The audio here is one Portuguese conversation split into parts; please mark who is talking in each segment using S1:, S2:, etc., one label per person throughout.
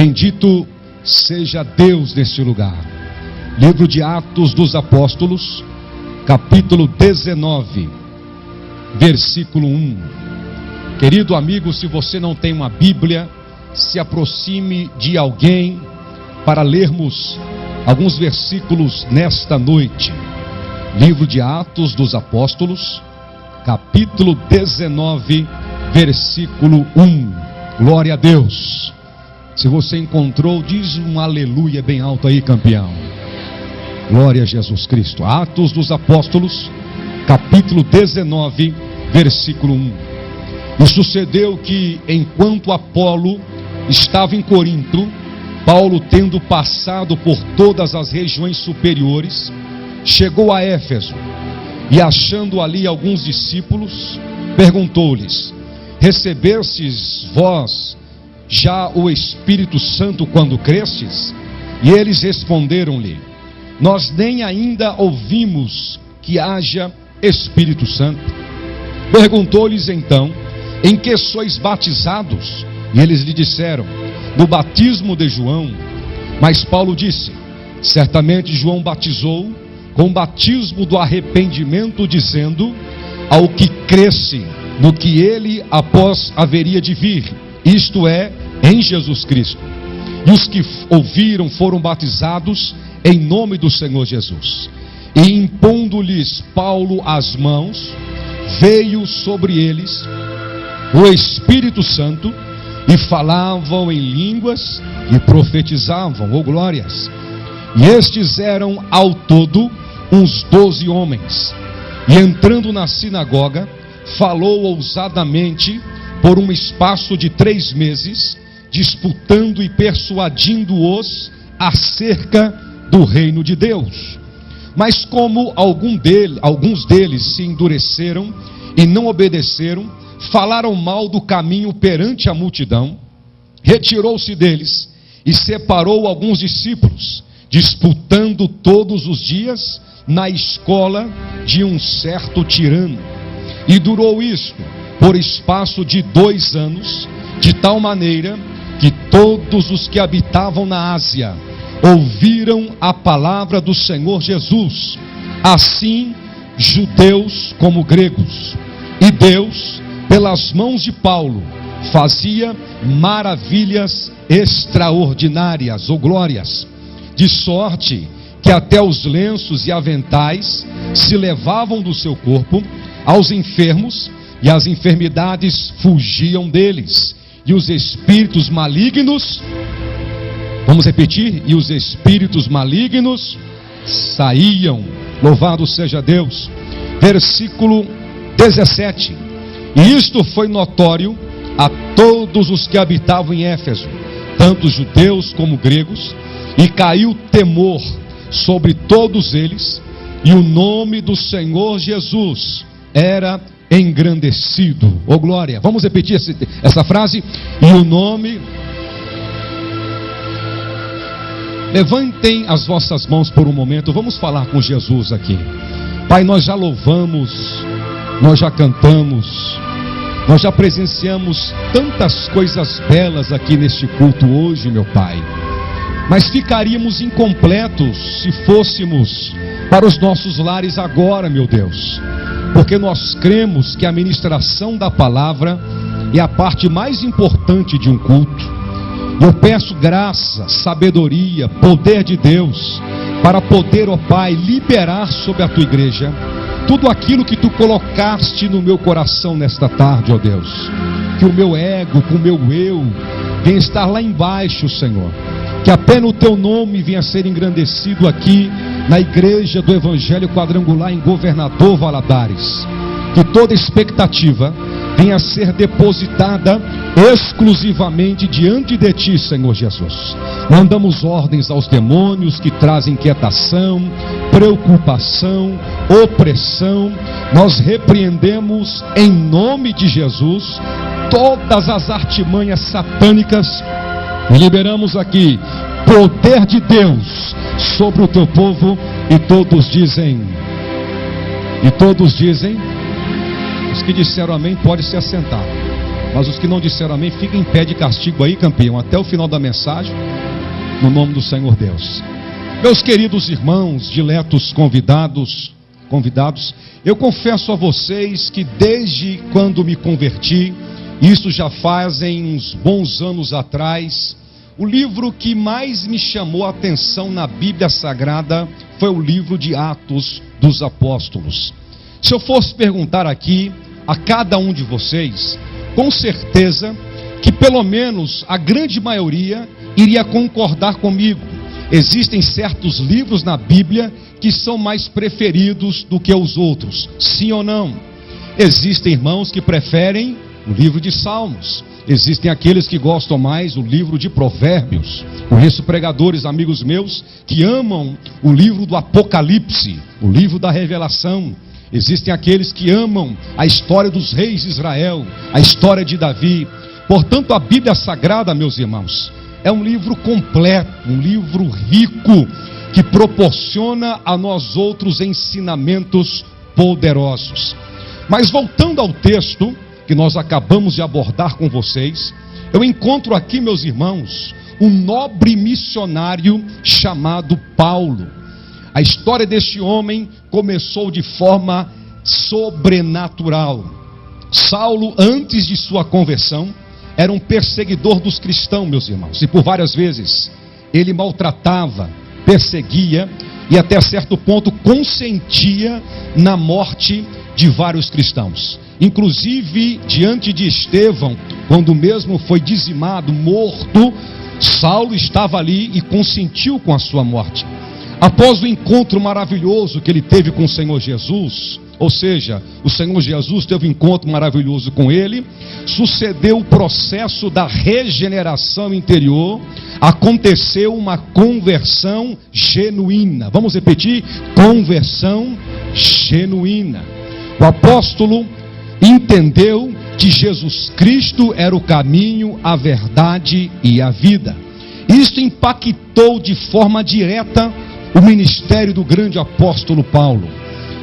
S1: Bendito seja Deus neste lugar. Livro de Atos dos Apóstolos, capítulo 19, versículo 1. Querido amigo, se você não tem uma Bíblia, se aproxime de alguém para lermos alguns versículos nesta noite. Livro de Atos dos Apóstolos, capítulo 19, versículo 1. Glória a Deus. Se você encontrou, diz um aleluia bem alto aí, campeão. Glória a Jesus Cristo. Atos dos Apóstolos, capítulo 19, versículo 1. E sucedeu que, enquanto Apolo estava em Corinto, Paulo, tendo passado por todas as regiões superiores, chegou a Éfeso, e achando ali alguns discípulos, perguntou-lhes: recebestes vós já o Espírito Santo quando crestes? E eles responderam-lhe: nós nem ainda ouvimos que haja Espírito Santo. Perguntou-lhes então: em que sois batizados? E eles lhe disseram: no batismo de João. Mas Paulo disse: certamente João batizou com o batismo do arrependimento, dizendo: ao que cresce no que ele após haveria de vir, isto é, em Jesus Cristo. E os que ouviram foram batizados em nome do Senhor Jesus. E impondo-lhes Paulo as mãos, veio sobre eles o Espírito Santo, e falavam em línguas e profetizavam, oh glórias. E estes eram ao todo uns 12 homens. E entrando na sinagoga, falou ousadamente por um espaço de 3 meses, disputando e persuadindo-os acerca do reino de Deus. Mas como alguns deles se endureceram e não obedeceram, falaram mal do caminho perante a multidão, retirou-se deles e separou alguns discípulos, disputando todos os dias na escola de um certo tirano. E durou isto por espaço de 2 anos, de tal maneira que todos os que habitavam na Ásia ouviram a palavra do Senhor Jesus, assim judeus como gregos. E Deus, pelas mãos de Paulo, fazia maravilhas extraordinárias, ou glórias, de sorte que até os lenços e aventais se levavam do seu corpo aos enfermos, e as enfermidades fugiam deles, e os espíritos malignos, vamos repetir, e os espíritos malignos saíam. Louvado seja Deus. Versículo 17. E isto foi notório a todos os que habitavam em Éfeso, tanto judeus como gregos, e caiu temor sobre todos eles, e o nome do Senhor Jesus era engrandecido. Oh glória. Vamos repetir essa frase. E o nome. Levantem as vossas mãos por um momento. Vamos falar com Jesus aqui. Pai, nós já louvamos, nós já cantamos, nós já presenciamos tantas coisas belas aqui neste culto hoje, meu Pai. Mas ficaríamos incompletos se fôssemos para os nossos lares agora, meu Deus. Porque nós cremos que a ministração da palavra é a parte mais importante de um culto. Eu peço graça, sabedoria, poder de Deus, para poder, ó Pai, liberar sobre a tua igreja tudo aquilo que tu colocaste no meu coração nesta tarde, ó Deus. Que o meu ego, com o meu eu, venha estar lá embaixo, Senhor. Que apenas o teu nome venha a ser engrandecido aqui na igreja do Evangelho Quadrangular em Governador Valadares. Que toda expectativa venha a ser depositada exclusivamente diante de ti, Senhor Jesus. Mandamos ordens aos demônios que trazem inquietação, preocupação, opressão. Nós repreendemos em nome de Jesus todas as artimanhas satânicas e liberamos aqui poder de Deus sobre o teu povo. E todos dizem, os que disseram amém, pode se assentar. Mas os que não disseram amém, fiquem em pé de castigo aí, campeão, até o final da mensagem, no nome do Senhor Deus. Meus queridos irmãos, diletos convidados, eu confesso a vocês que desde quando me converti, isso já fazem uns bons anos atrás, o livro que mais me chamou a atenção na Bíblia Sagrada foi o livro de Atos dos Apóstolos. Se eu fosse perguntar aqui a cada um de vocês, com certeza que pelo menos a grande maioria iria concordar comigo. Existem certos livros na Bíblia que são mais preferidos do que os outros, sim ou não? Existem irmãos que preferem o livro de Salmos, existem aqueles que gostam mais do livro de Provérbios. Conheço pregadores, amigos meus, que amam o livro do Apocalipse, o livro da Revelação. Existem aqueles que amam a história dos reis de Israel, a história de Davi. Portanto, a Bíblia Sagrada, meus irmãos, é um livro completo, um livro rico, que proporciona a nós outros ensinamentos poderosos. Mas voltando ao texto que nós acabamos de abordar com vocês, eu encontro aqui, meus irmãos, um nobre missionário chamado Paulo. A história deste homem começou de forma sobrenatural. Saulo, antes de sua conversão, era um perseguidor dos cristãos, meus irmãos, e por várias vezes ele maltratava, perseguia e até certo ponto consentia na morte de vários cristãos. Inclusive, diante de Estevão, quando mesmo foi dizimado, morto, Saulo estava ali e consentiu com a sua morte. Após o encontro maravilhoso que ele teve com o Senhor Jesus, ou seja, o Senhor Jesus teve um encontro maravilhoso com ele, sucedeu o processo da regeneração interior, aconteceu uma conversão genuína. Vamos repetir? Conversão genuína. O apóstolo entendeu que Jesus Cristo era o caminho, a verdade e a vida. Isto impactou de forma direta o ministério do grande apóstolo Paulo.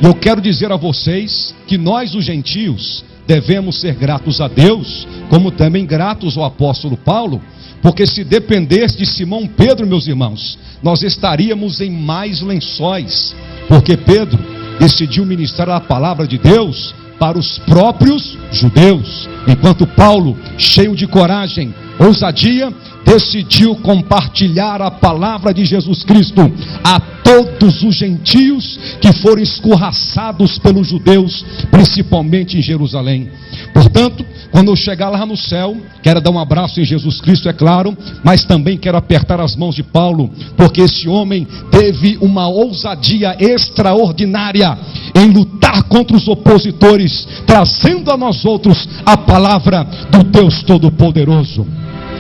S1: E eu quero dizer a vocês que nós, os gentios, devemos ser gratos a Deus, como também gratos ao apóstolo Paulo, porque se dependesse de Simão Pedro, meus irmãos, nós estaríamos em mais lençóis, porque Pedro decidiu ministrar a palavra de Deus para os próprios judeus, enquanto Paulo, cheio de coragem, ousadia, decidiu compartilhar a palavra de Jesus Cristo a todos os gentios que foram escorraçados pelos judeus, principalmente em Jerusalém. Portanto, quando eu chegar lá no céu, quero dar um abraço em Jesus Cristo, é claro, mas também quero apertar as mãos de Paulo, porque esse homem teve uma ousadia extraordinária em lutar contra os opositores, trazendo a nós outros a palavra do Deus Todo-Poderoso.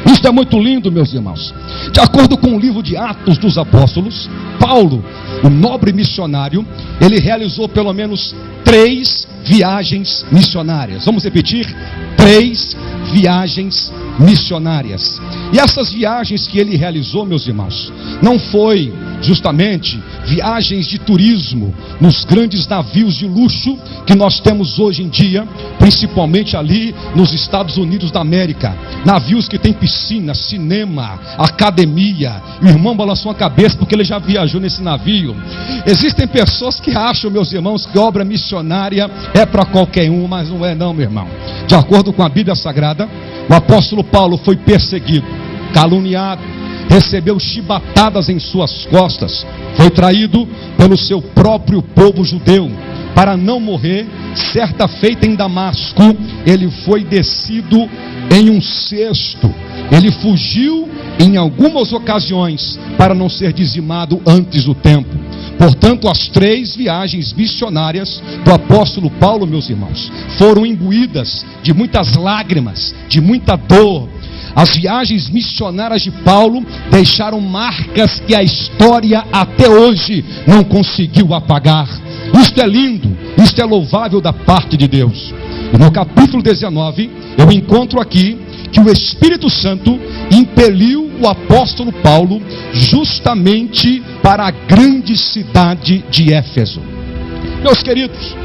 S1: Isto é muito lindo, meus irmãos. De acordo com o livro de Atos dos Apóstolos, Paulo, o nobre missionário, ele realizou pelo menos 3 viagens missionárias. Vamos repetir? 3 viagens missionárias. E essas viagens que ele realizou, meus irmãos, não foi justamente viagens de turismo nos grandes navios de luxo que nós temos hoje em dia, principalmente ali nos Estados Unidos da América. Navios que tem piscina, cinema, academia. E o irmão balançou a cabeça porque ele já viajou nesse navio. Existem pessoas que acham, meus irmãos, que obra missionária é para qualquer um, mas não é não, meu irmão. De acordo com a Bíblia Sagrada, o apóstolo Paulo foi perseguido, caluniado, recebeu chibatadas em suas costas, foi traído pelo seu próprio povo judeu. Para não morrer, certa feita em Damasco, ele foi descido em um cesto. Ele fugiu em algumas ocasiões para não ser dizimado antes do tempo. Portanto, as 3 viagens missionárias do apóstolo Paulo, meus irmãos, foram imbuídas de muitas lágrimas, de muita dor. As viagens missionárias de Paulo deixaram marcas que a história até hoje não conseguiu apagar. Isto é lindo, isto é louvável da parte de Deus. E no capítulo 19, eu encontro aqui que o Espírito Santo impeliu o apóstolo Paulo justamente para a grande cidade de Éfeso. Meus queridos,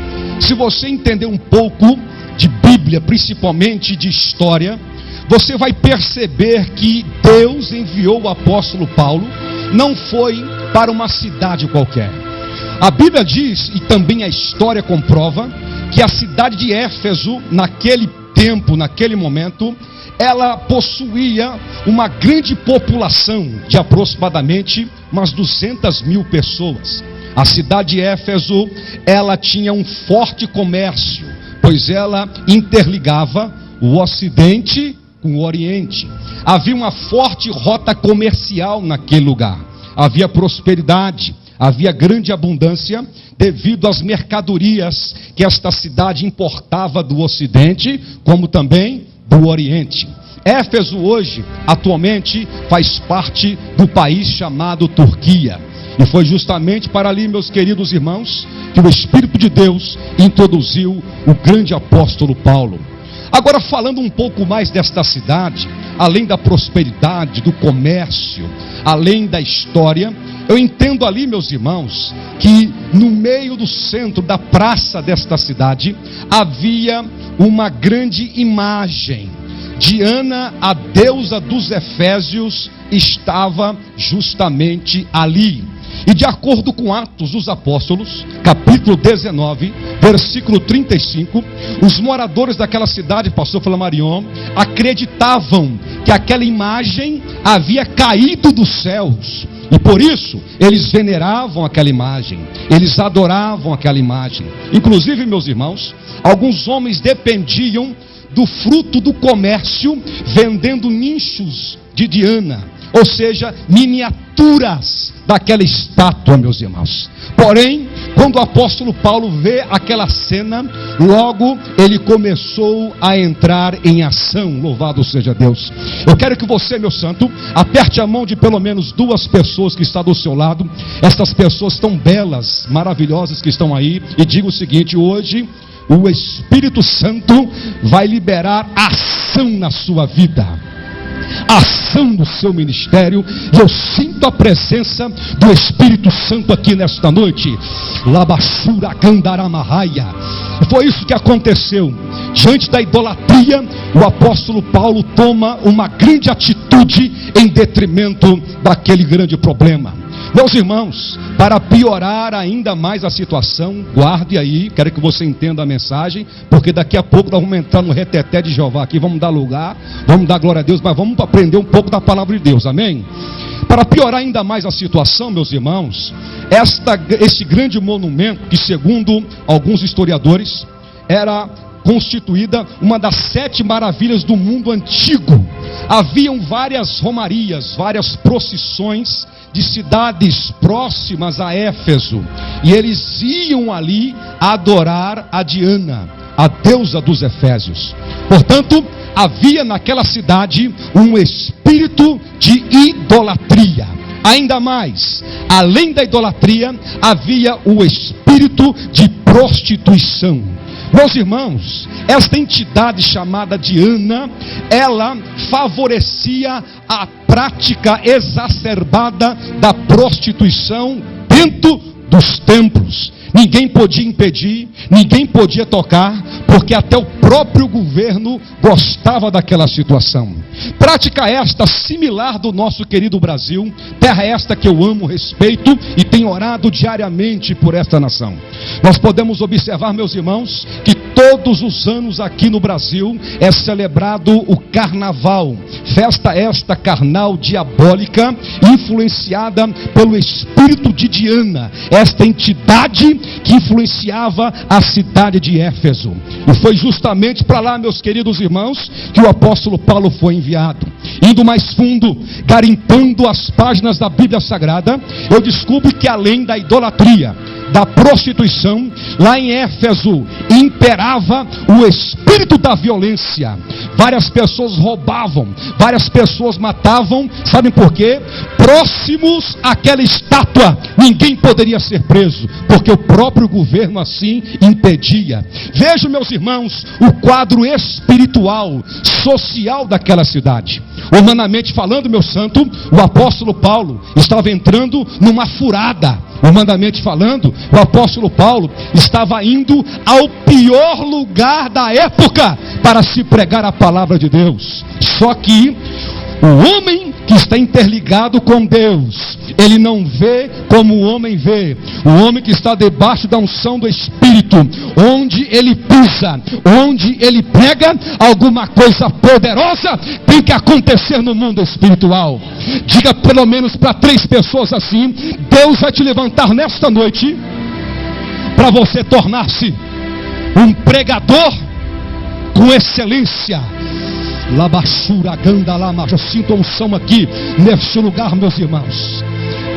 S1: se você entender um pouco de Bíblia, Bíblia, principalmente de história, você vai perceber que Deus enviou o apóstolo Paulo, não foi para uma cidade qualquer. A Bíblia diz, e também a história comprova, que a cidade de Éfeso, naquele tempo, naquele momento, ela possuía uma grande população de aproximadamente umas 200 mil pessoas. A cidade de Éfeso, ela tinha um forte comércio, pois ela interligava o Ocidente com o Oriente. Havia uma forte rota comercial naquele lugar. Havia prosperidade, havia grande abundância devido às mercadorias que esta cidade importava do Ocidente, como também do Oriente. Éfeso hoje, atualmente, faz parte do país chamado Turquia. E foi justamente para ali, meus queridos irmãos, que o Espírito de Deus introduziu o grande apóstolo Paulo. Agora, falando um pouco mais desta cidade, além da prosperidade, do comércio, além da história, eu entendo ali, meus irmãos, que no meio do centro da praça desta cidade, havia uma grande imagem. Diana, a deusa dos Efésios, estava justamente ali. E de acordo com Atos dos Apóstolos, capítulo 19, versículo 35, os moradores daquela cidade, pastor Flamarion, acreditavam que aquela imagem havia caído dos céus. E por isso, eles veneravam aquela imagem, eles adoravam aquela imagem. Inclusive, meus irmãos, alguns homens dependiam do fruto do comércio, vendendo nichos de Diana, ou seja, miniaturas daquela estátua, meus irmãos. Porém, quando o apóstolo Paulo vê aquela cena, logo ele começou a entrar em ação. Louvado seja Deus. Eu quero que você, meu santo, aperte a mão de pelo menos duas pessoas que estão do seu lado. Estas pessoas tão belas, maravilhosas que estão aí, e diga o seguinte: hoje o Espírito Santo vai liberar ação na sua vida, ação no seu ministério, e eu sinto a presença do Espírito Santo aqui nesta noite. Labachura Candaramahaya. Foi isso que aconteceu. Diante da idolatria, o apóstolo Paulo toma uma grande atitude em detrimento daquele grande problema. Meus irmãos, para piorar ainda mais a situação, guarde aí, quero que você entenda a mensagem, porque daqui a pouco nós vamos entrar no reteté de Jeová aqui, vamos dar lugar, vamos dar glória a Deus, mas vamos aprender um pouco da palavra de Deus, amém? Para piorar ainda mais a situação, meus irmãos, esse grande monumento, que segundo alguns historiadores, era constituída uma das 7 maravilhas do mundo antigo. Haviam várias romarias, várias procissões de cidades próximas a Éfeso, e eles iam ali adorar a Diana, a deusa dos Efésios. Portanto, havia naquela cidade um espírito de idolatria. Ainda mais, além da idolatria, havia o espírito de prostituição. Meus irmãos, esta entidade chamada Diana, ela favorecia a prática exacerbada da prostituição dentro dos templos. Ninguém podia impedir, ninguém podia tocar, porque até o próprio governo gostava daquela situação. Prática esta similar do nosso querido Brasil, terra esta que eu amo, respeito e tenho orado diariamente por esta nação. Nós podemos observar, meus irmãos, que todos os anos aqui no Brasil é celebrado o carnaval, festa esta carnal diabólica, influenciada pelo espírito de Diana, esta entidade que influenciava a cidade de Éfeso. E foi justamente para lá, meus queridos irmãos, que o apóstolo Paulo foi enviado. Indo mais fundo, garimpando as páginas da Bíblia Sagrada, eu descubro que além da idolatria, da prostituição, lá em Éfeso imperava o espírito da violência. Várias pessoas roubavam, várias pessoas matavam. Sabem por quê? próximos àquela estátua, ninguém poderia ser preso, porque o próprio governo assim impedia. Vejam, meus irmãos, o quadro espiritual, social daquela cidade. Humanamente falando, meu santo, o apóstolo Paulo estava entrando numa furada. Humanamente falando, o apóstolo Paulo estava indo ao pior lugar da época para se pregar a palavra de Deus. Só que o homem que está interligado com Deus, ele não vê como o homem vê. O homem que está debaixo da unção do Espírito, onde ele pisa, onde ele prega, alguma coisa poderosa tem que acontecer no mundo espiritual. Diga pelo menos para 3 pessoas assim: Deus vai te levantar nesta noite para você tornar-se um pregador com excelência. Labachura, Gandalama, eu sinto a unção aqui neste lugar, meus irmãos.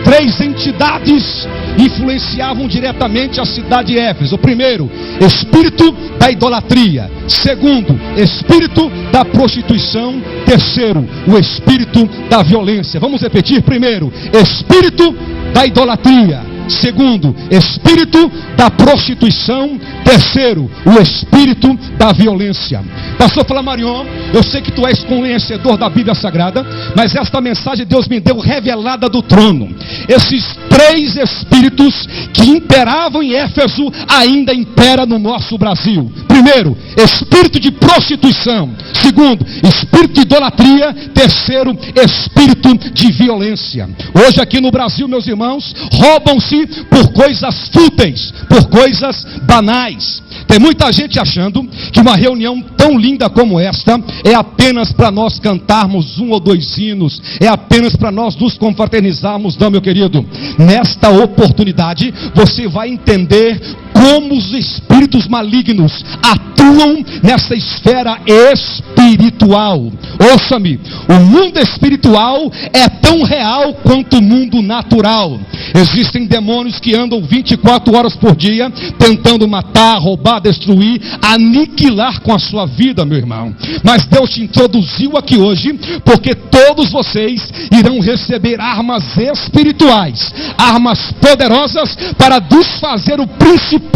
S1: 3 entidades influenciavam diretamente a cidade de Éfeso. O primeiro, espírito da idolatria. Segundo, espírito da prostituição. Terceiro, o espírito da violência. Vamos repetir: primeiro, espírito da idolatria. Segundo, espírito da prostituição. Terceiro, o espírito da violência. Pastor Flamarion, eu sei que tu és conhecedor da Bíblia Sagrada, mas esta mensagem Deus me deu revelada do trono. Esses 3 espíritos que imperavam em Éfeso ainda impera no nosso Brasil. Primeiro, espírito de prostituição. Segundo, espírito de idolatria. Terceiro, espírito de violência. Hoje aqui no Brasil, meus irmãos, roubam-se por coisas fúteis, por coisas banais. Tem muita gente achando que uma reunião tão linda como esta é apenas para nós cantarmos 1 ou 2 hinos, é apenas para nós nos confraternizarmos. Não, meu querido, nesta oportunidade você vai entender como os espíritos malignos atuam nessa esfera espiritual. Ouça-me, o mundo espiritual é tão real quanto o mundo natural. Existem demônios que andam 24 horas por dia tentando matar, roubar, destruir, aniquilar com a sua vida, meu irmão. Mas Deus te introduziu aqui hoje porque todos vocês irão receber armas espirituais, armas poderosas para desfazer o principado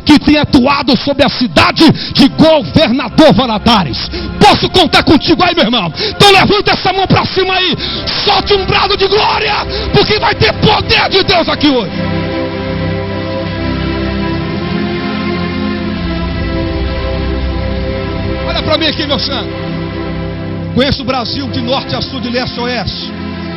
S1: que tem atuado sobre a cidade de Governador Valadares. Posso contar contigo aí, meu irmão? Então levanta essa mão para cima aí, solte um brado de glória, porque vai ter poder de Deus aqui hoje. Olha para mim aqui, meu santo. Conheço o Brasil de norte a sul, de leste a oeste.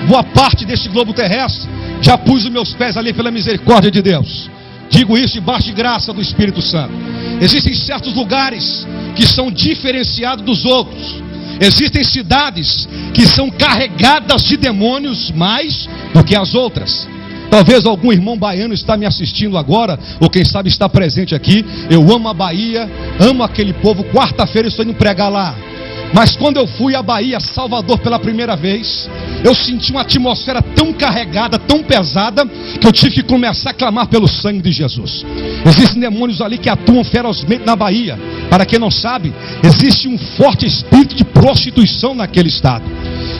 S1: Boa parte deste globo terrestre já pus os meus pés ali pela misericórdia de Deus. Digo isso debaixo de graça do Espírito Santo. Existem certos lugares que são diferenciados dos outros. Existem cidades que são carregadas de demônios mais do que as outras. Talvez algum irmão baiano está me assistindo agora, ou quem sabe está presente aqui. Eu amo a Bahia, amo aquele povo. Quarta-feira eu estou indo pregar lá. Mas quando eu fui à Bahia, Salvador, pela primeira vez, eu senti uma atmosfera tão carregada, tão pesada, que eu tive que começar a clamar pelo sangue de Jesus. Existem demônios ali que atuam ferozmente na Bahia. Para quem não sabe, existe um forte espírito de prostituição naquele estado.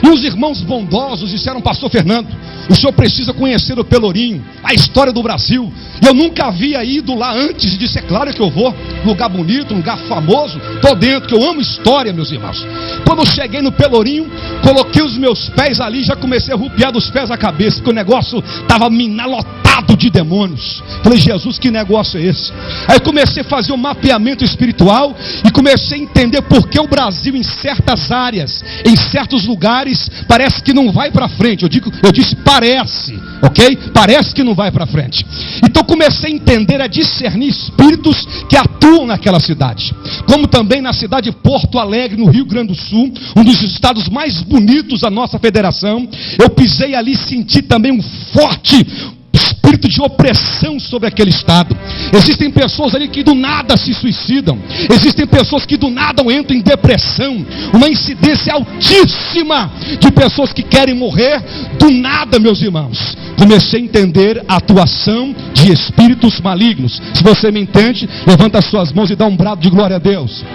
S1: E os irmãos bondosos disseram: pastor Fernando, o senhor precisa conhecer o Pelourinho, a história do Brasil. E eu nunca havia ido lá antes, e disse: é claro que eu vou. Lugar bonito, lugar famoso, estou dentro, que eu amo história, meus irmãos. Quando eu cheguei no Pelourinho, coloquei os meus pés ali, já comecei a arrupiar dos pés à cabeça, porque o negócio estava minalotado de demônios. Falei: Jesus, que negócio é esse? Aí comecei a fazer um mapeamento espiritual e comecei a entender por que o Brasil, em certas áreas, em certos lugares, parece que não vai para frente. Eu disse parece, ok? Parece que não vai para frente. Então comecei a entender, a discernir espíritos que atuam naquela cidade. Como também na cidade de Porto Alegre, no Rio Grande do Sul, um dos estados mais bonitos da nossa federação. Eu pisei ali e senti também um forte espírito de opressão sobre aquele estado. Existem pessoas ali que do nada se suicidam. Existem pessoas que do nada entram em depressão. Uma incidência altíssima de pessoas que querem morrer do nada, meus irmãos. Comecei a entender a atuação de espíritos malignos. Se você me entende, levanta as suas mãos e dá um brado de glória a Deus.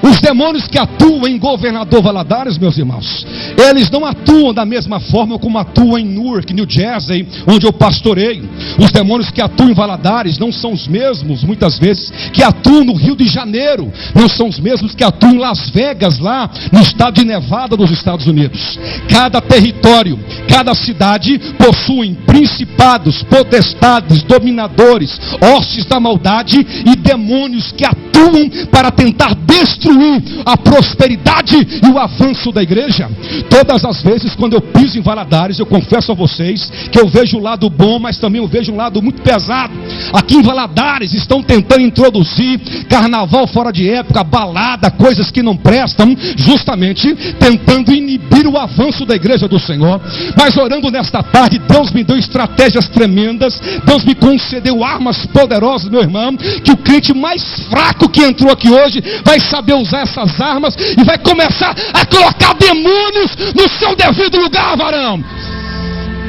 S1: Os demônios que atuam em Governador Valadares, meus irmãos, eles não atuam da mesma forma como atuam em Newark, New Jersey, onde eu pastorei. Os demônios que atuam em Valadares não são os mesmos, muitas vezes, que atuam no Rio de Janeiro. Não são os mesmos que atuam em Las Vegas, lá no estado de Nevada, nos Estados Unidos. Cada território, cada cidade possuem principados, potestades, dominadores, hostes da maldade e demônios que atuam para tentar destruir a prosperidade e o avanço da igreja. Todas as vezes quando eu piso em Valadares, eu confesso a vocês que eu vejo o lado bom, mas também eu vejo um lado muito pesado. Aqui em Valadares estão tentando introduzir carnaval fora de época, balada, coisas que não prestam, justamente tentando inibir o avanço da igreja do Senhor. Mas orando nesta tarde, Deus me deu estratégias tremendas, Deus me concedeu armas poderosas, meu irmão, que o crente mais fraco que entrou aqui hoje vai saber usar essas armas e vai começar a colocar demônios no seu devido lugar, varão.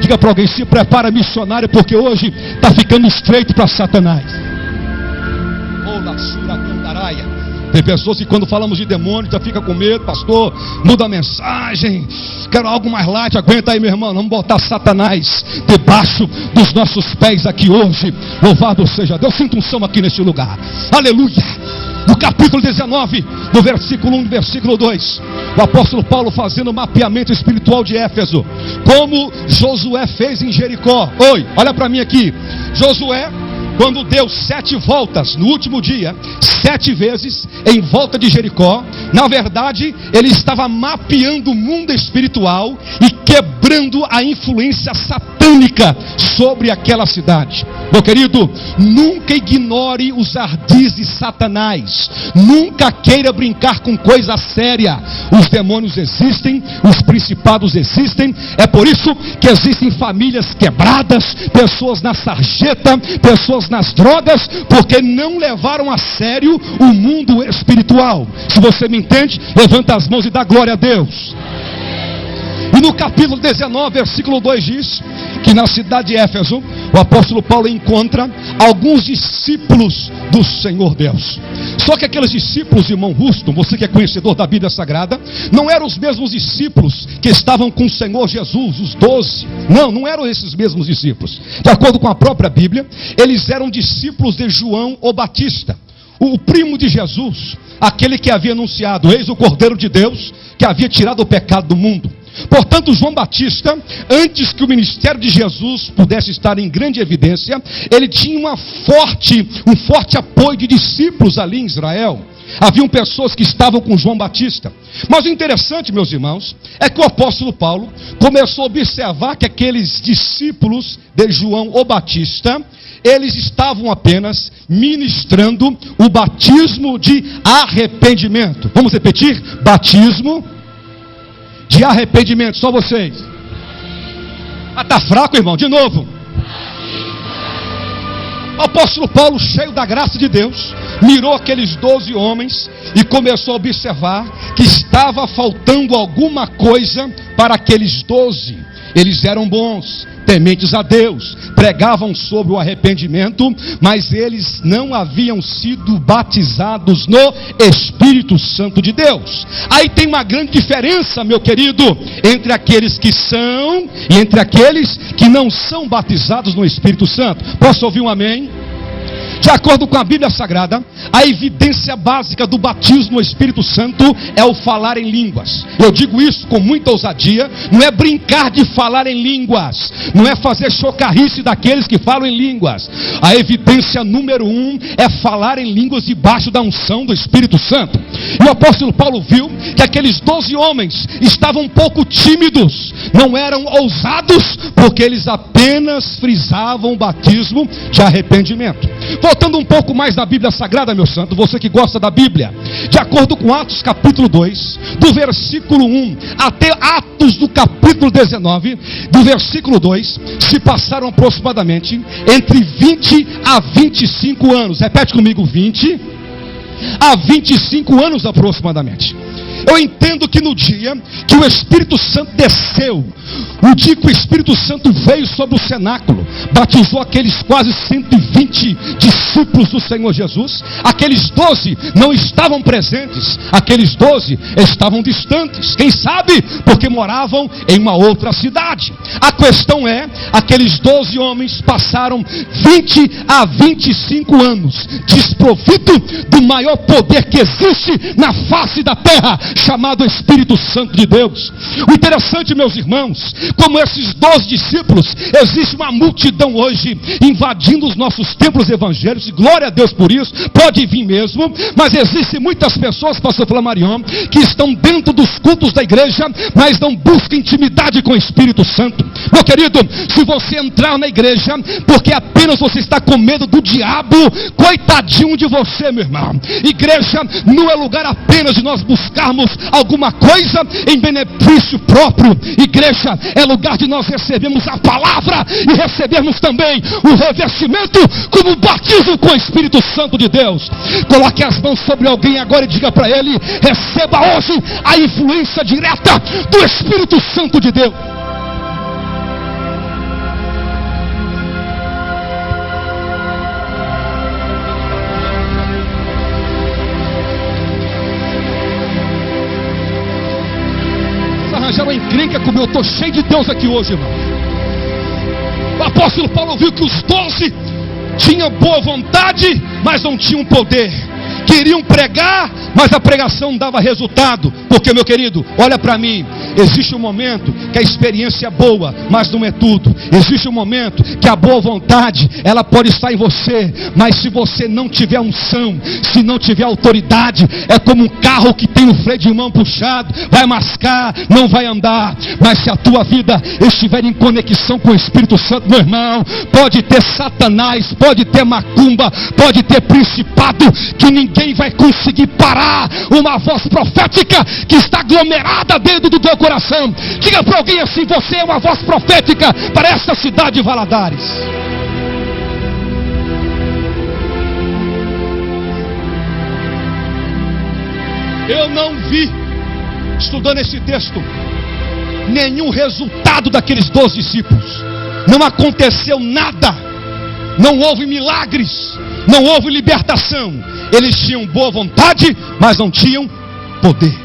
S1: Diga para alguém: se prepara, missionário, porque hoje está ficando estreito para Satanás. Tem pessoas que quando falamos de demônio já fica com medo. Pastor, muda a mensagem, quero algo mais light. Aguenta aí, meu irmão, vamos botar Satanás debaixo dos nossos pés aqui hoje. Louvado seja Deus. Sinta unção aqui neste lugar, aleluia. No capítulo 19, do versículo 1 e versículo 2, o apóstolo Paulo fazendo o mapeamento espiritual de Éfeso, como Josué fez em Jericó. Oi, olha para mim aqui. Josué, quando deu 7 voltas no último dia, 7 vezes em volta de Jericó, na verdade ele estava mapeando o mundo espiritual e quebrando a influência satânica sobre aquela cidade. Meu querido, nunca ignore os ardis de Satanás, nunca queira brincar com coisa séria. Os demônios existem, os principados existem, é por isso que existem famílias quebradas, pessoas na sarjeta, pessoas nas drogas, porque não levaram a sério o mundo espiritual. Se você me entende, levanta as mãos e dá glória a Deus. E no capítulo 19, versículo 2 diz que na cidade de Éfeso, o apóstolo Paulo encontra alguns discípulos do Senhor Deus. Só que aqueles discípulos, irmão Ruston, você que é conhecedor da Bíblia Sagrada, não eram os mesmos discípulos que estavam com o Senhor Jesus, os 12. Não eram esses mesmos discípulos. De acordo com a própria Bíblia, eles eram discípulos de João o Batista, o primo de Jesus, aquele que havia anunciado: eis o Cordeiro de Deus, que havia tirado o pecado do mundo. Portanto, João Batista, antes que o ministério de Jesus pudesse estar em grande evidência, ele tinha um forte apoio de discípulos ali em Israel. Haviam pessoas que estavam com João Batista. Mas o interessante, meus irmãos, é que o apóstolo Paulo começou a observar que aqueles discípulos de João o Batista, eles estavam apenas ministrando o batismo de arrependimento. Vamos repetir? Batismo de arrependimento. Só vocês. Tá fraco, irmão? De novo. O apóstolo Paulo, cheio da graça de Deus, mirou aqueles 12 homens e começou a observar que estava faltando alguma coisa para aqueles 12. Eles eram bons, tementes a Deus, pregavam sobre o arrependimento, mas eles não haviam sido batizados no Espírito Santo de Deus. Aí tem uma grande diferença, meu querido, entre aqueles que são e entre aqueles que não são batizados no Espírito Santo. Posso ouvir um amém? De acordo com a Bíblia Sagrada, a evidência básica do batismo no Espírito Santo é o falar em línguas. Eu digo isso com muita ousadia. Não é brincar de falar em línguas, não é fazer chocarrice daqueles que falam em línguas. A evidência número 1 é falar em línguas debaixo da unção do Espírito Santo. E o apóstolo Paulo viu que aqueles 12 homens estavam um pouco tímidos, não eram ousados, porque eles apenas frisavam o batismo de arrependimento. Voltando um pouco mais na Bíblia Sagrada, meu santo, você que gosta da Bíblia, de acordo com Atos capítulo 2, do versículo 1 até Atos do capítulo 19, do versículo 2, se passaram aproximadamente entre 20 a 25 anos. Repete comigo: 20 a 25 anos aproximadamente. Eu entendo que no dia que o Espírito Santo desceu O dia que o Espírito Santo veio sobre o cenáculo, batizou aqueles quase 120 discípulos do Senhor Jesus. Aqueles 12 não estavam presentes, aqueles 12 estavam distantes. Quem sabe? Porque moravam em uma outra cidade. A questão é, aqueles 12 homens passaram 20 a 25 anos desprovido do maior poder que existe na face da terra, chamado Espírito Santo de Deus. O interessante, meus irmãos, como esses 12 discípulos, existe uma multidão hoje invadindo os nossos templos evangélicos, glória a Deus por isso, pode vir mesmo, mas existem muitas pessoas, pastor Flamarion, que estão dentro dos cultos da igreja, mas não buscam intimidade com o Espírito Santo. Meu querido, se você entrar na igreja porque apenas você está com medo do diabo, coitadinho de você, meu irmão. Igreja não é lugar apenas de nós buscarmos alguma coisa em benefício próprio. Igreja é lugar de nós recebermos a palavra e recebermos também o revestimento como batismo com o Espírito Santo de Deus. Coloque as mãos sobre alguém agora e diga para ele: receba hoje a influência direta do Espírito Santo de Deus. Arranjaram uma encrenca comigo, eu estou cheio de Deus aqui hoje, irmão. O apóstolo Paulo viu que os 12 tinham boa vontade, mas não tinham poder. Queriam pregar, mas a pregação não dava resultado. Porque, meu querido, olha para mim, existe um momento que a experiência é boa, mas não é tudo. Existe um momento que a boa vontade, ela pode estar em você, mas se você não tiver unção, se não tiver autoridade, é como um carro que tem o freio de mão puxado, vai mascar, não vai andar. Mas se a tua vida estiver em conexão com o Espírito Santo, meu irmão, pode ter Satanás, pode ter macumba, pode ter principado, que ninguém vai conseguir parar uma voz profética que está aglomerada dentro do teu coração. Diga para alguém assim: você é uma voz profética para esta cidade de Valadares. Eu não vi, estudando esse texto, nenhum resultado daqueles 12 discípulos. Não aconteceu nada, não houve milagres, não houve libertação. Eles tinham boa vontade, mas não tinham poder.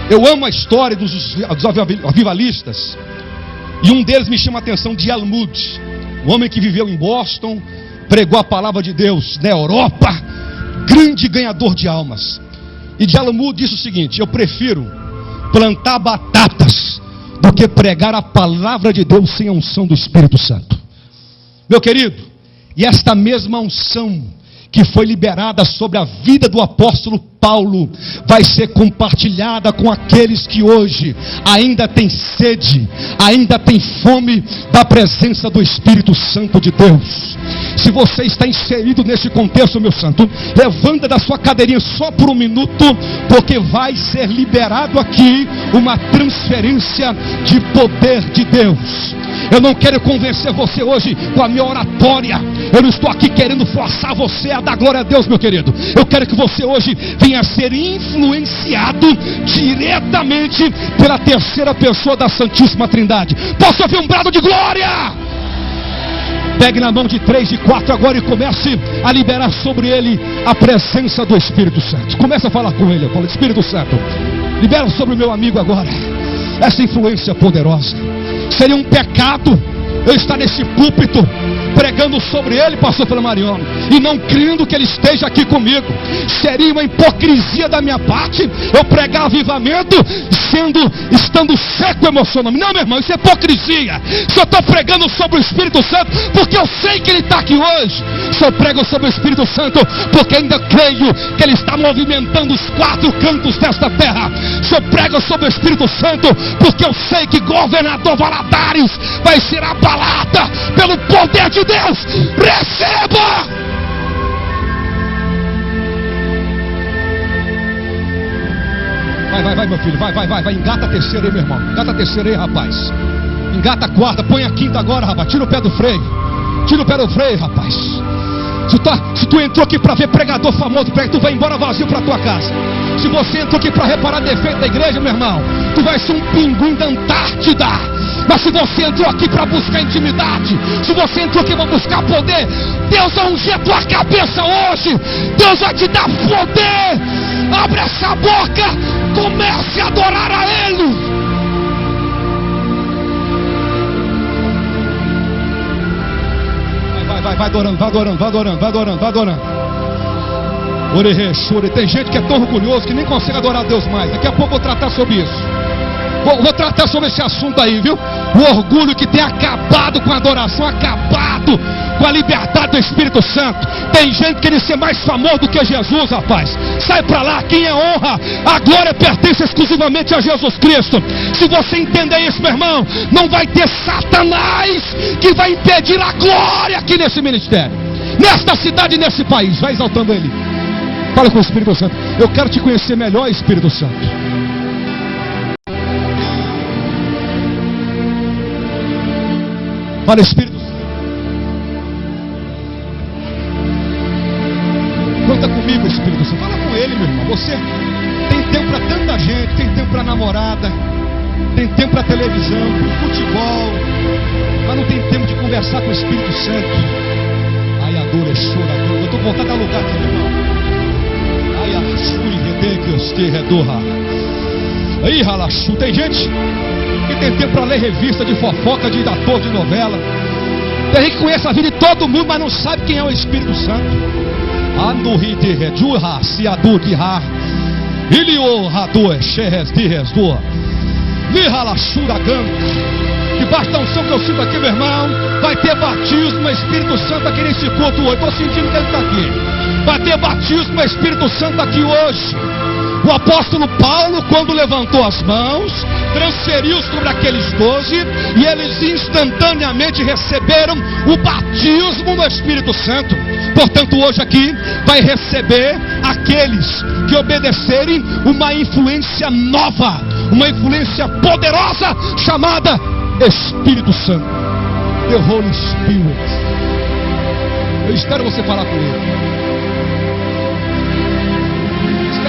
S1: Eu amo a história dos avivalistas, e um deles me chama a atenção, D.L. Moody, um homem que viveu em Boston, pregou a palavra de Deus na Europa, grande ganhador de almas. E D.L. Moody disse o seguinte: eu prefiro plantar batatas do que pregar a palavra de Deus sem a unção do Espírito Santo. Meu querido, e esta mesma unção que foi liberada sobre a vida do apóstolo Paulo, vai ser compartilhada com aqueles que hoje ainda têm sede, ainda têm fome da presença do Espírito Santo de Deus. Se você está inserido nesse contexto, meu santo, levanta da sua cadeirinha só por um minuto, porque vai ser liberado aqui uma transferência de poder de Deus. Eu não quero convencer você hoje com a minha oratória. Eu não estou aqui querendo forçar você a dar glória a Deus, meu querido. Eu quero que você hoje venha a ser influenciado diretamente pela terceira pessoa da Santíssima Trindade. Posso ouvir um brado de glória? Pegue na mão de 3 e 4 agora e comece a liberar sobre ele a presença do Espírito Santo. Comece a falar com ele. Fala: Espírito Santo, libera sobre o meu amigo agora essa influência poderosa. Seria um pecado eu estar nesse púlpito pregando sobre ele, pastor Flamarion, e não crendo que ele esteja aqui comigo. Seria uma hipocrisia da minha parte eu pregar avivamento estando seco emocionalmente. Não, meu irmão, isso é hipocrisia. Se eu estou pregando sobre o Espírito Santo porque eu sei que ele está aqui hoje. Se eu prego sobre o Espírito Santo porque ainda creio que ele está movimentando os 4 cantos desta terra. Se eu prego sobre o Espírito Santo porque eu sei que governador Valadares vai ser abalada pelo poder de Deus. Receba! Vai, meu filho, vai, engata a terceira aí, meu irmão. Engata a terceira aí, rapaz. Engata a quarta, põe a quinta agora, rapaz. Tira o pé do freio. Tira o pé do freio, rapaz. Se tu entrou aqui para ver pregador famoso, tu vai embora vazio para tua casa. Se você entrou aqui para reparar defeito da igreja, meu irmão, tu vai ser um pinguim da Antártida. Mas se você entrou aqui para buscar intimidade, se você entrou aqui para buscar poder, Deus vai ungir a tua cabeça hoje. Deus vai te dar poder. Abre essa boca, comece a adorar a Ele. Vai adorando, vai adorando, vai adorando, vai adorando, vai adorando. Tem gente que é tão orgulhoso que nem consegue adorar a Deus mais. Daqui a pouco eu vou tratar sobre isso. Vou tratar sobre esse assunto aí, viu? O orgulho que tem acabado com a adoração, acabado com a liberdade do Espírito Santo. Tem gente querendo ser mais famoso do que Jesus, rapaz. Sai pra lá, quem é honra, a glória pertence exclusivamente a Jesus Cristo. Se você entender isso, meu irmão, não vai ter Satanás que vai impedir a glória aqui nesse ministério, nesta cidade e nesse país. Vai exaltando Ele. Fala com o Espírito Santo. Eu quero te conhecer melhor, Espírito Santo. Fala, Espírito Santo. Conta comigo, Espírito Santo. Fala com Ele, meu irmão. Você tem tempo para tanta gente, tem tempo para namorada, tem tempo para televisão, para futebol, mas não tem tempo de conversar com o Espírito Santo. Ai, a dor é chora. Eu estou com vontade de alugar aqui, meu irmão. Ai, a churi, redequios, que redorra. Aí, ralachu. Tem gente que tem tempo para ler revista de fofoca, de ator, de novela. Tem gente que conhece a vida de todo mundo, mas não sabe quem é o Espírito Santo. Anuhi de redurra, se adu de ra, ilio radu, xerres de resdor, lihalachura ganta. Debaixo da unção que eu sinto aqui, meu irmão, vai ter batismo no Espírito Santo aqui nesse culto hoje. Estou sentindo que ele está aqui. Vai ter batismo no Espírito Santo aqui hoje. O apóstolo Paulo, quando levantou as mãos, transferiu sobre aqueles 12 e eles instantaneamente receberam o batismo no Espírito Santo. Portanto, hoje aqui vai receber aqueles que obedecerem uma influência nova, uma influência poderosa chamada Espírito Santo. The Holy Spirit. Eu espero você falar com Ele.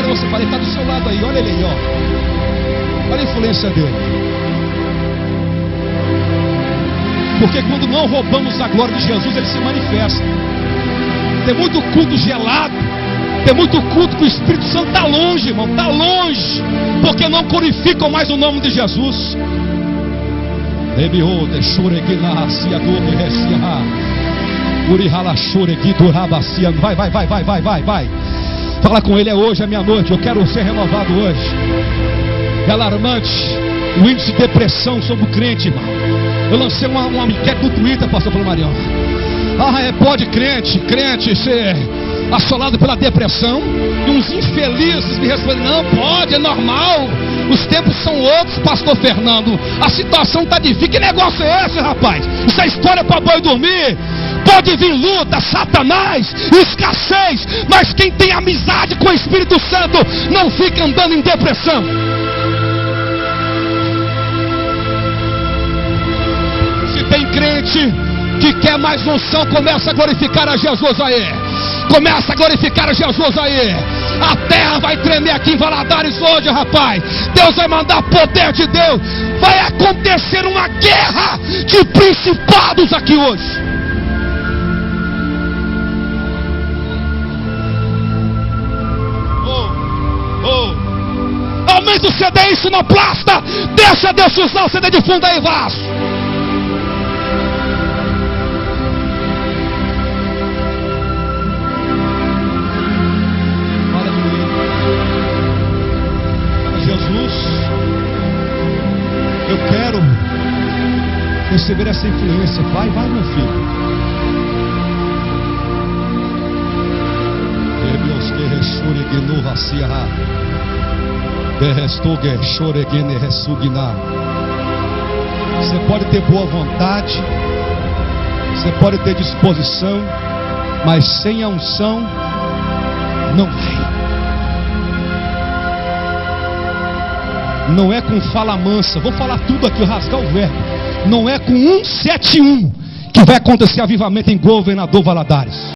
S1: Você fala, ele está do seu lado aí, olha ele aí, ó. Olha a influência dele. Porque quando não roubamos a glória de Jesus, ele se manifesta. Tem muito culto gelado, tem muito culto que o Espírito Santo está longe, irmão, está longe, porque não glorificam mais o nome de Jesus. Vai. Fala com Ele, é hoje, é minha noite. Eu quero ser renovado hoje. É alarmante o índice de depressão sobre o crente, irmão. Eu lancei uma enquete no Twitter, pastor Paulo Marião. Pode crente ser assolado pela depressão? E uns infelizes me respondem, não, pode, é normal. Os tempos são outros, pastor Fernando. A situação está difícil. Que negócio é esse, rapaz? Isso é história para boi dormir. Pode vir luta, Satanás, escassez, mas quem tem amizade com o Espírito Santo não fica andando em depressão. Se tem crente que quer mais unção, começa a glorificar a Jesus aí. Começa a glorificar a Jesus aí. A terra vai tremer aqui em Valadares hoje, rapaz. Deus vai mandar poder de Deus. Vai acontecer uma guerra de principados aqui hoje. Aumenta o CD, isso não plasta. Deixa usar o CD de fundo aí, vaso. Fala com Ele. Fala, Jesus, eu quero receber essa influência. Vai, meu filho. Deus que reshure que no vaciará. Você pode ter boa vontade, você pode ter disposição, mas sem a unção não vai. Não é com fala mansa. Vou falar tudo aqui, rasgar o verbo. Não é com 171 que vai acontecer avivamento em Governador Valadares.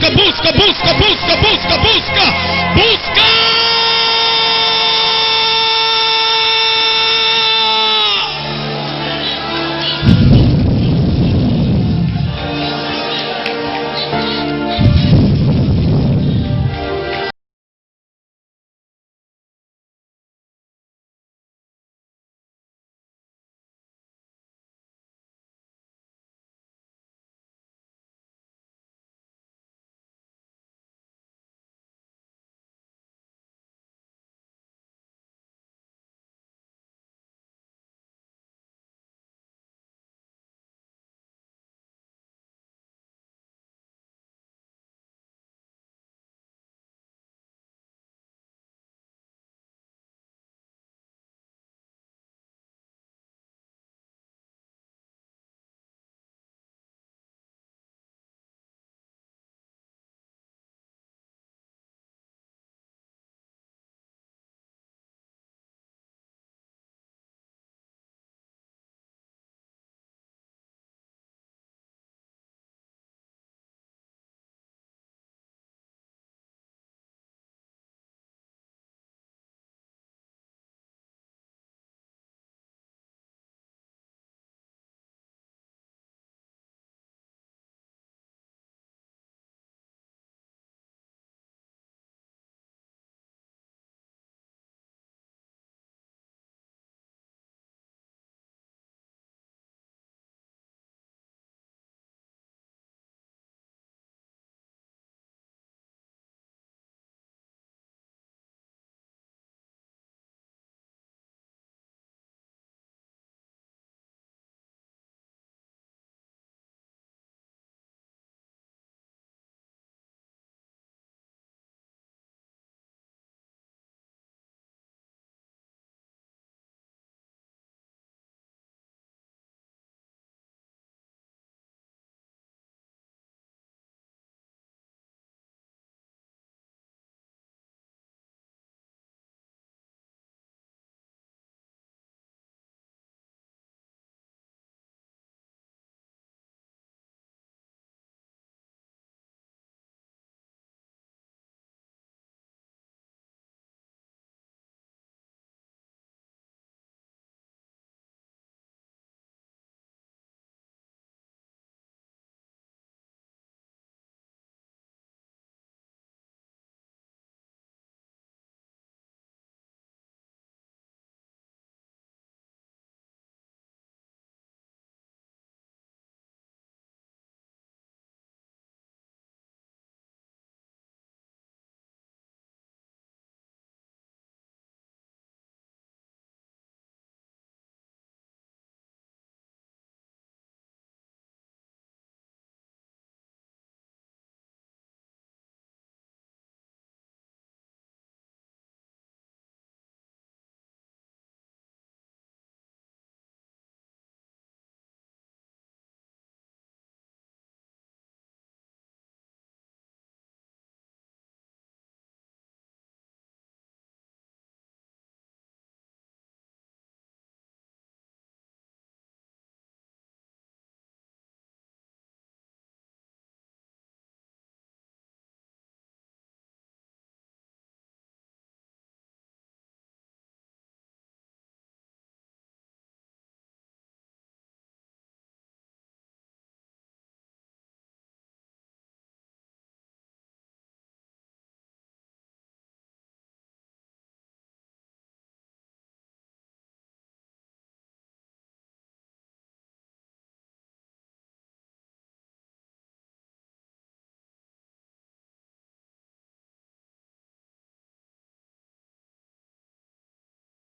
S1: busca, busca, busca, busca, busca, busca, busca.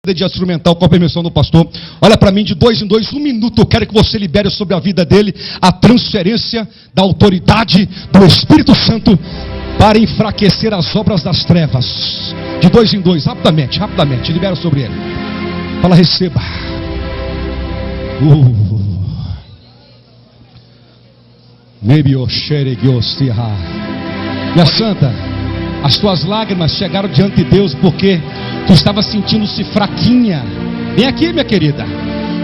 S2: De instrumental com a permissão do pastor. Olha para mim de 2 em 2, 1 minuto. Eu quero que você libere sobre a vida dele a transferência da autoridade do Espírito Santo para enfraquecer as obras das trevas. De 2 em 2, rapidamente, rapidamente. Libera sobre ele. Fala, receba. Minha santa, as tuas lágrimas chegaram diante de Deus porque tu estava sentindo-se fraquinha. Vem aqui, minha querida.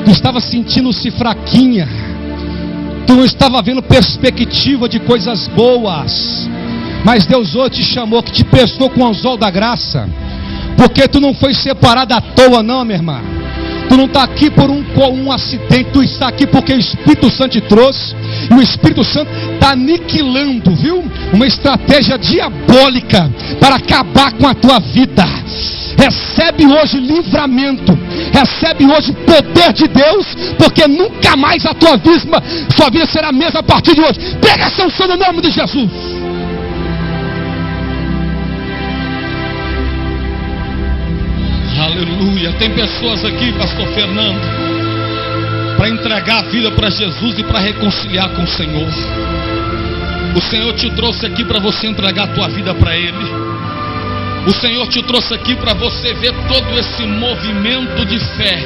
S2: Tu estava sentindo-se fraquinha. Tu não estava vendo perspectiva de coisas boas. Mas Deus hoje te chamou, que te pescou com o anzol da graça. Porque tu não foi separado à toa não, minha irmã. Tu não está aqui por um acidente. Tu está aqui porque o Espírito Santo te trouxe. E o Espírito Santo está aniquilando, viu? Uma estratégia diabólica para acabar com a tua vida. Recebe hoje livramento. Recebe hoje poder de Deus. Porque nunca mais a sua vida será a mesma a partir de hoje. Pega essa unção no nome de Jesus.
S3: Aleluia. Tem pessoas aqui, pastor Fernando, para entregar a vida para Jesus e para reconciliar com o Senhor. O Senhor te trouxe aqui para você entregar a tua vida para Ele. O Senhor te trouxe aqui para você ver todo esse movimento de fé,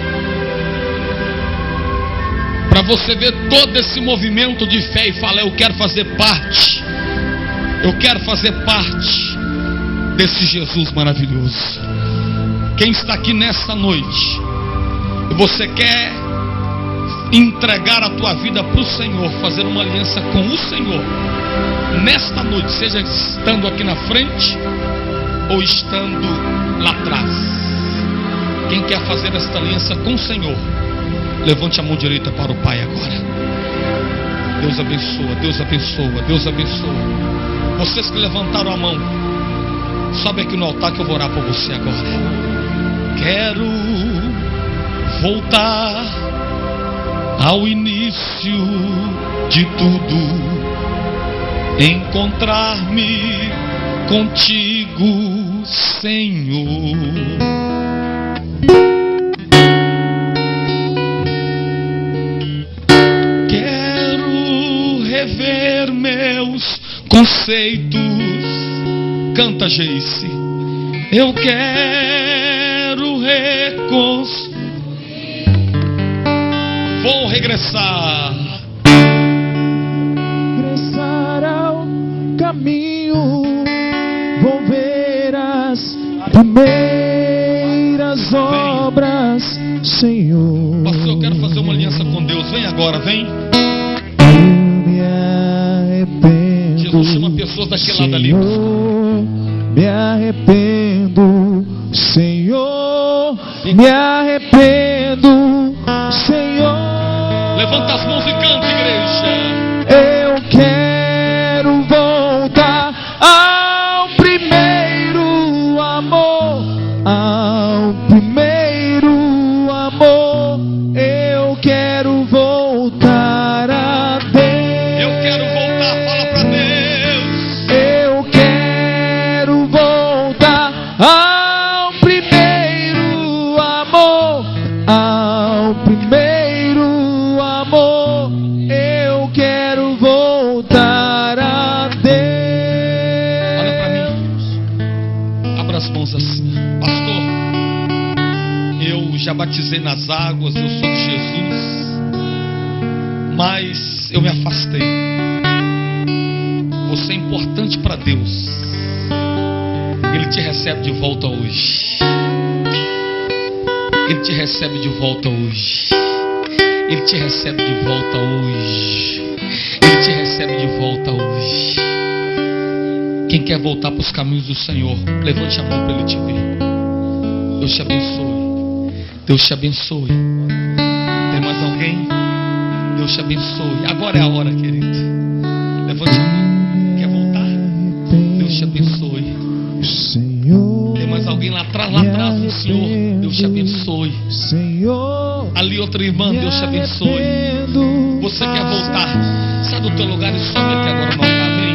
S3: para você ver todo esse movimento de fé e falar: eu quero fazer parte. Eu quero fazer parte desse Jesus maravilhoso. Quem está aqui nessa noite e você quer entregar a tua vida para o Senhor, fazer uma aliança com o Senhor, nesta noite, seja estando aqui na frente ou estando lá atrás, quem quer fazer esta aliança com o Senhor, levante a mão direita para o Pai agora. Deus abençoa, Deus abençoa, Deus abençoa. Vocês que levantaram a mão, sobe aqui no altar que eu vou orar por você agora. Quero voltar ao início de tudo, encontrar-me contigo, Senhor. Quero rever meus conceitos. Canta, Geice. Eu quero vou regressar
S4: ao caminho, vou ver as primeiras obras, Senhor.
S3: Pastor, eu quero fazer uma aliança com Deus. Vem agora, vem.
S4: Eu me arrependo.
S3: Jesus chama pessoas daquele lado ali.
S4: Me arrependo, Senhor, me arrependo, Senhor.
S3: Levanta as mãos e canta, igreja.
S4: Eu quero voltar ao primeiro amor, ao primeiro amor. Eu quero voltar a Deus.
S3: Eu quero voltar, fala pra Deus.
S4: Eu quero voltar ao primeiro amor, ao primeiro amor. Eu quero voltar a Deus.
S3: Olha pra mim, abra as mãos assim. Pastor, eu já batizei nas águas, eu sou de Jesus, mas eu me afastei. Você é importante para Deus. Ele te recebe de volta hoje. Ele te recebe de volta hoje. Ele te recebe de volta hoje. Ele te recebe de volta hoje. Quem quer voltar para os caminhos do Senhor, levante a mão para Ele te ver. Deus te abençoe. Deus te abençoe. Tem mais alguém? Deus te abençoe. Agora é a hora, querido. Levante a mão. Quer voltar? Deus te abençoe.
S4: Senhor,
S3: Tem mais alguém lá atrás do Senhor. Deus te abençoe.
S4: Senhor,
S3: Ali outra irmã, Deus te abençoe. Você quer voltar? Sai do teu lugar e sobe aqui agora no altar, vem.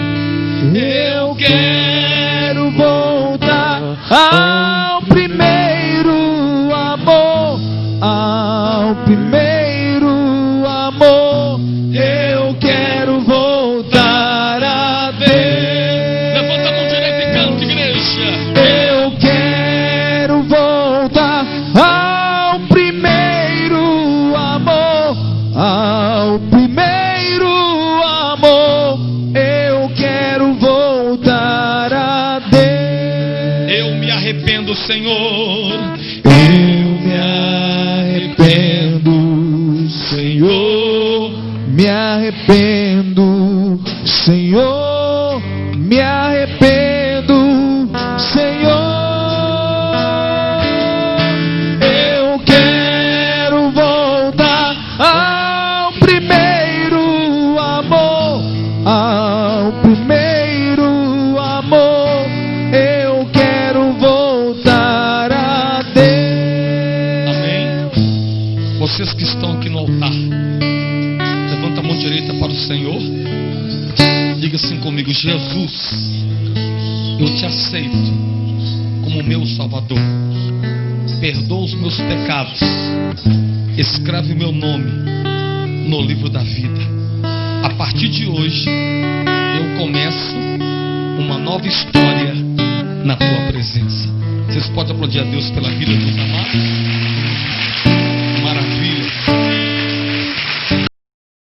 S4: Eu quero voltar ao primeiro amor, ao primeiro amor. Eu quero voltar a Deus.
S3: Levanta a mão direita e canta, igreja.
S4: Eu quero voltar ao primeiro amor, ao primeiro amor. Eu quero voltar a Deus.
S3: Eu me arrependo, Senhor.
S4: Eu me arrependo, Senhor. Me arrependo, Senhor. Me arrependo. arrependo, Senhor. Eu quero voltar ao primeiro amor, ao primeiro amor. Eu quero voltar a Deus.
S3: Amém. Vocês que estão aqui no altar, levanta a mão direita para o Senhor. Diga assim comigo: Jesus, eu te aceito como meu Salvador. Perdoa os meus pecados. Escreve meu nome no livro da vida. A partir de hoje, eu começo uma nova história na tua presença. Vocês podem aplaudir a Deus pela vida dos amados?